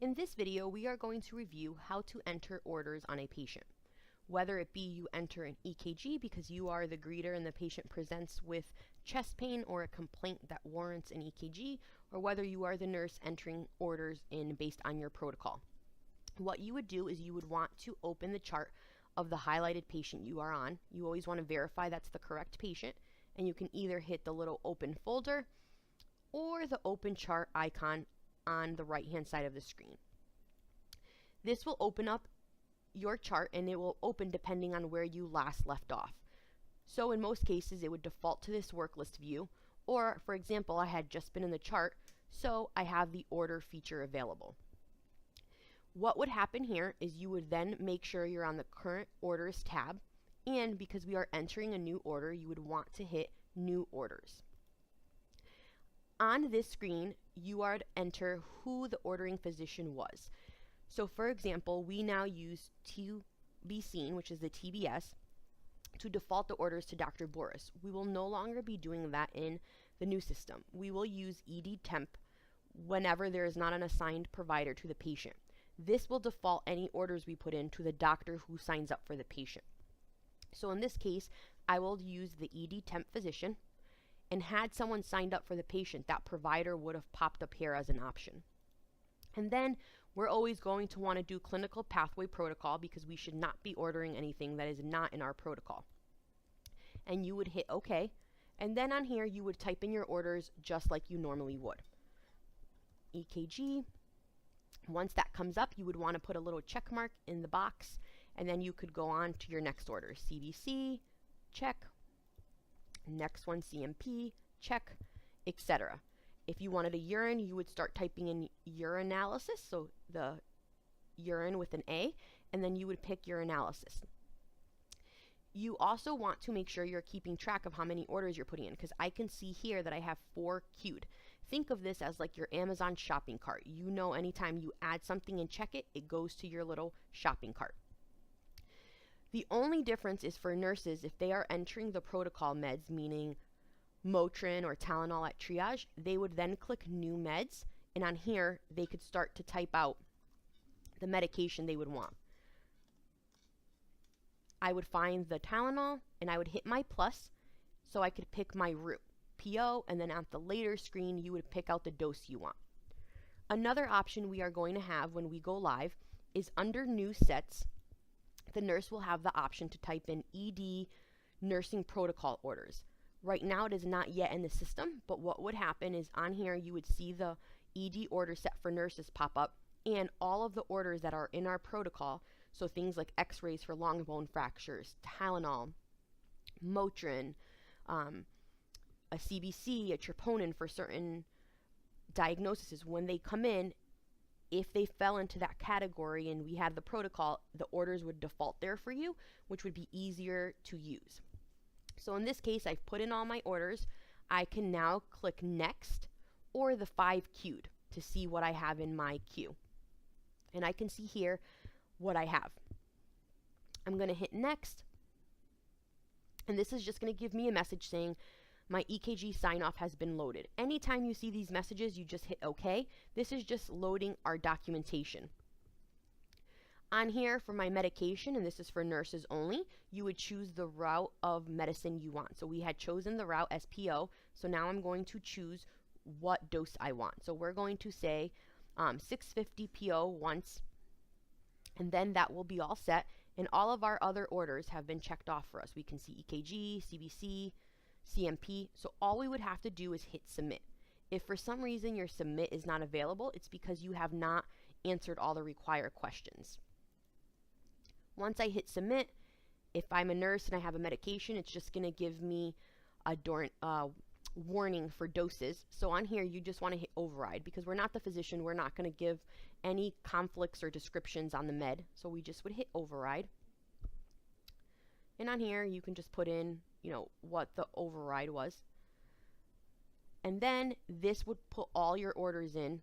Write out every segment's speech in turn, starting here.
In this video, we are going to review how to enter orders on a patient. Whether it be you enter an EKG because you are the greeter and the patient presents with chest pain or a complaint that warrants an EKG, or whether you are the nurse entering orders in based on your protocol. What you would do is you would want to open the chart of the highlighted patient you are on. You always want to verify that's the correct patient, and you can either hit the little open folder or the open chart icon on the right hand side of the screen. This will open up your chart, and it will open depending on where you last left off. So in most cases it would default to this work list view, or for example I had just been in the chart, so I have the order feature available. What would happen here is you would then make sure you're on the current orders tab, and because we are entering a new order, you would want to hit new orders. On this screen you are to enter who the ordering physician was. So for example, we now use to be seen, which is the TBS, to default the orders to Dr. Boris. We will no longer be doing that in the new system. We will use ED temp whenever there is not an assigned provider to the patient. This will default any orders we put in to the doctor who signs up for the patient. So in this case, I will use the ED temp physician, and had someone signed up for the patient, that provider would have popped up here as an option. And then we're always going to want to do clinical pathway protocol, because we should not be ordering anything that is not in our protocol. And you would hit OK, and then on here you would type in your orders just like you normally would. EKG. Once that comes up, you would want to put a little check mark in the box, and then you could go on to your next order. CBC, check. Next one, CMP, check, etc. If you wanted a urine, you would start typing in urinalysis, so the urine with an A, and then you would pick urinalysis. You also want to make sure you're keeping track of how many orders you're putting in, because I can see here that I have 4 queued. Think of this as like your Amazon shopping cart. You know, anytime you add something and check it, it goes to your little shopping cart. The only difference is for nurses. If they are entering the protocol meds, meaning Motrin or Tylenol at triage, they would then click new meds, and on here they could start to type out the medication they would want. I would find the Tylenol and I would hit my plus so I could pick my route, PO, and then at the later screen you would pick out the dose you want. Another option we are going to have when we go live is under new sets. The nurse will have the option to type in ED nursing protocol orders. Right now it is not yet in the system, but what would happen is on here you would see the ED order set for nurses pop up, and all of the orders that are in our protocol, so things like x-rays for long bone fractures, Tylenol, Motrin, a CBC, a troponin for certain diagnoses, when they come in, if they fell into that category and we had the protocol, the orders would default there for you, which would be easier to use. So in this case, I've put in all my orders. I can now click next or the 5 queued to see what I have in my queue. And I can see here what I have. I'm going to hit next, and this is just going to give me a message saying my EKG sign-off has been loaded. Anytime you see these messages, you just hit OK. This is just loading our documentation. On here for my medication, and this is for nurses only, you would choose the route of medicine you want. So we had chosen the route as PO, so now I'm going to choose what dose I want. So we're going to say 650 PO once, and then that will be all set, and all of our other orders have been checked off for us. We can see EKG, CBC, CMP, so all we would have to do is hit submit. If for some reason your submit is not available, it's because you have not answered all the required questions. Once I hit submit, if I'm a nurse and I have a medication, it's just going to give me a warning for doses. So on here you just want to hit override, because we're not the physician, we're not going to give any conflicts or descriptions on the med, so we just would hit override. And on here you can just put in, you know, what the override was, and then this would put all your orders in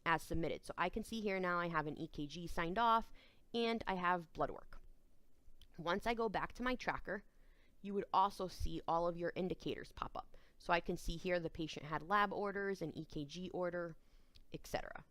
as submitted. So I can see here now I have an EKG signed off and I have blood work. Once I go back to my tracker, you would also see all of your indicators pop up. So I can see here the patient had lab orders, an EKG order, etc.